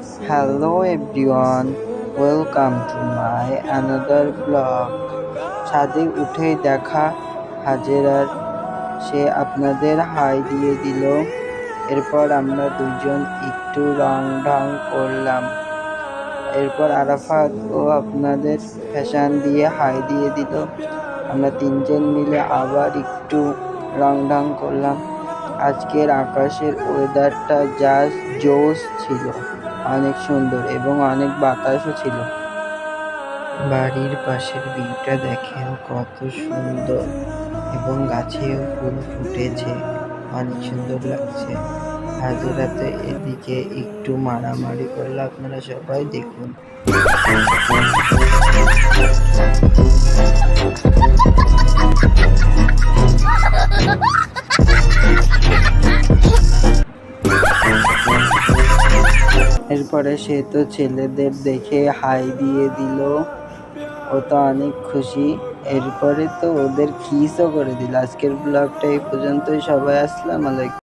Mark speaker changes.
Speaker 1: Hello everyone, welcome to my another vlog. ছাদে উঠেই দেখা হাজেরার, সে আপনাদের হাই দিয়ে দিল। এরপর আমরা দুজন একটু রং ঢং করলাম। এরপর আরাফাত ও আপনাদের ফ্যাশন দিয়ে হাই দিয়ে দিল। আমরা তিনজন মিলে আবার একটু রং ঢং করলাম। আজকের আকাশের ওয়েদারটা জাস্ট জোস ছিল, অনেক সুন্দর এবং অনেক বাতাসও ছিল। বাড়ির পাশের ভিউটা দেখেন কত সুন্দর, এবং গাছেও ফুল ফুটেছে, অনেক সুন্দর লাগছে। হাজেরাতে এদিকে একটু মারামারি করলো, আপনারা সবাই দেখুন। এরপরে সে তো ছেলেদের দেখে হাই দিয়ে দিল, ও তো অনেক খুশি। এরপরে তো ওদের কিসও করে দিল। আজকের ব্লগটা এই পর্যন্তই। সবাই আসসালামু আলাইকুম।